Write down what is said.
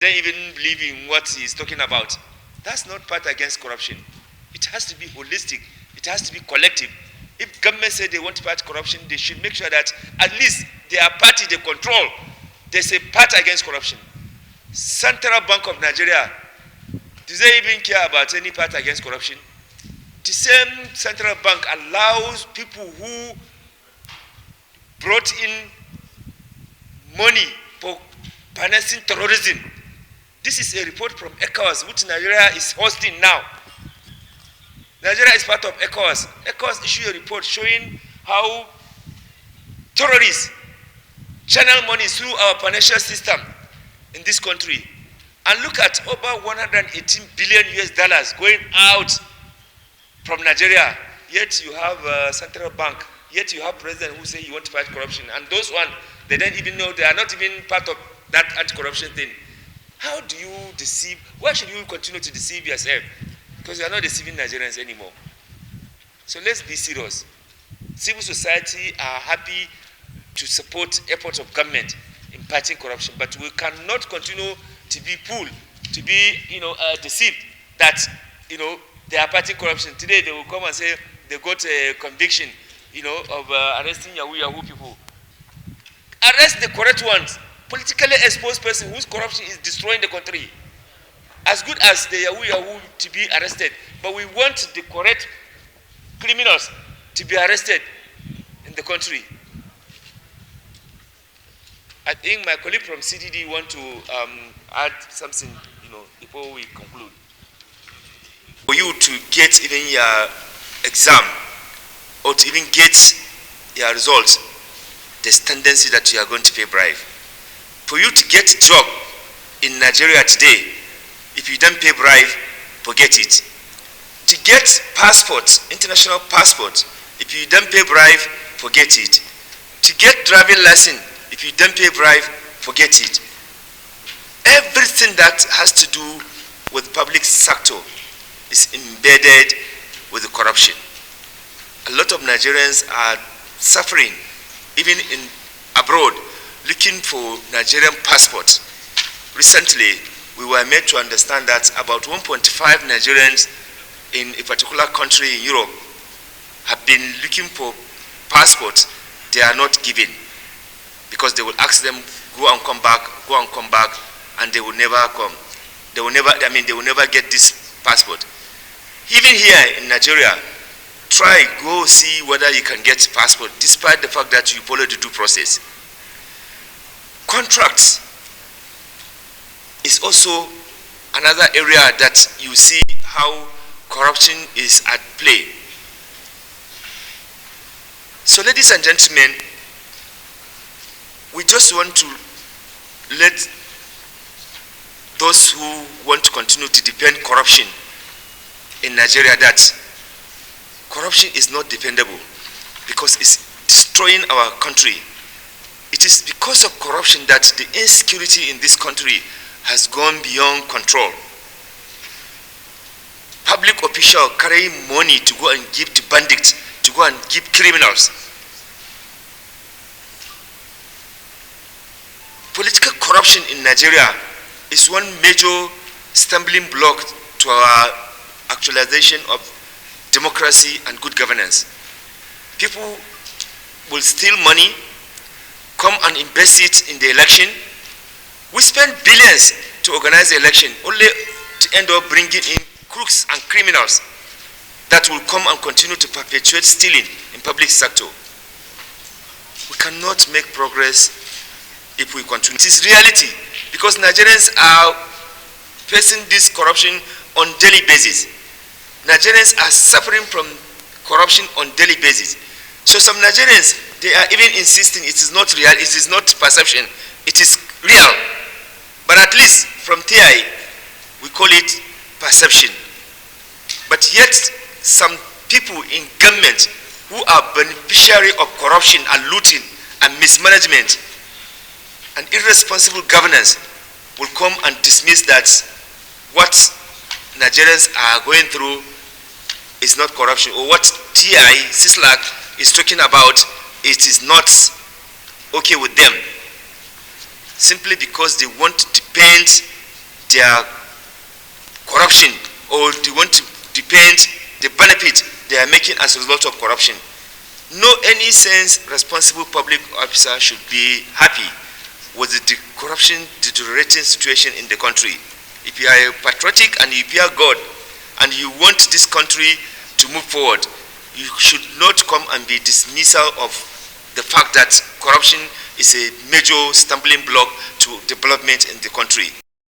They don't even believe in what he's talking about. That's not part against corruption. It has to be holistic. It has to be collective. If government say they want to fight corruption, they should make sure that at least their party they control, there's a part against corruption. Central Bank of Nigeria, do they even care about any part against corruption? The same central bank allows people who brought in money for financing terrorism. This is a report from ECOWAS, which Nigeria is hosting now. Nigeria is part of ECOWAS. ECOWAS issued a report showing how terrorists channel money through our financial system in this country. And look at over 118 billion US dollars going out from Nigeria. Yet you have a central bank. Yet you have president who say you want to fight corruption. And those ones, they don't even know, they are not even part of that anti-corruption thing. How do you deceive? Why should you continue to deceive yourself? Because you are not deceiving Nigerians anymore. So let's be serious. Civil society are happy to support efforts of government in fighting corruption, but we cannot continue to be fooled, to be deceived that they are fighting corruption. Today they will come and say they got a conviction of arresting Yahoo people. Arrest the correct ones. Politically exposed person whose corruption is destroying the country. As good as the Yahoo to be arrested, but we want the correct criminals to be arrested in the country. I think my colleague from CDD want to add something, before we conclude. For you to get even your exam or to even get your results, there's tendency that you are going to pay bribe. For you to get a job in Nigeria today, if you don't pay bribe, forget it. To get passports, international passports, if you don't pay bribe, forget it. To get driving license, if you don't pay bribe, forget it. Everything that has to do with public sector is embedded with the corruption. A lot of Nigerians are suffering, even in abroad, looking for Nigerian passports. Recently, we were made to understand that about 1.5 Nigerians in a particular country in Europe have been looking for passports they are not given, because they will ask them, go and come back, and they will never come. They will never get this passport. Even here in Nigeria, go see whether you can get passport, despite the fact that you follow the due process. Contracts is also another area that you see how corruption is at play. So ladies and gentlemen, we just want to let those who want to continue to defend corruption in Nigeria that corruption is not defendable because it's destroying our country. It is because of corruption that the insecurity in this country has gone beyond control. Public officials carrying money to go and give to bandits, to go and give criminals. Political corruption in Nigeria is one major stumbling block to our actualization of democracy and good governance. People will steal money, come and invest it in the election. We spend billions to organize the election, only to end up bringing in crooks and criminals that will come and continue to perpetuate stealing in public sector. We cannot make progress if we continue. It is reality, because Nigerians are facing this corruption on daily basis. Nigerians are suffering from corruption on daily basis. So some Nigerians, they are even insisting it is not real, it is not perception, it is real. But at least from TI, we call it perception. But yet, some people in government who are beneficiary of corruption and looting and mismanagement and irresponsible governance will come and dismiss that what Nigerians are going through is not corruption, or what TI, CISLAC is talking about, it is not okay with them, simply because they want to paint their corruption, or they want to depend the benefit they are making as a result of corruption. No any sense responsible public officer should be happy with the corruption deteriorating situation in the country. If you are patriotic and you fear God and you want this country to move forward, you should not come and be dismissal of the fact that corruption is a major stumbling block to development in the country.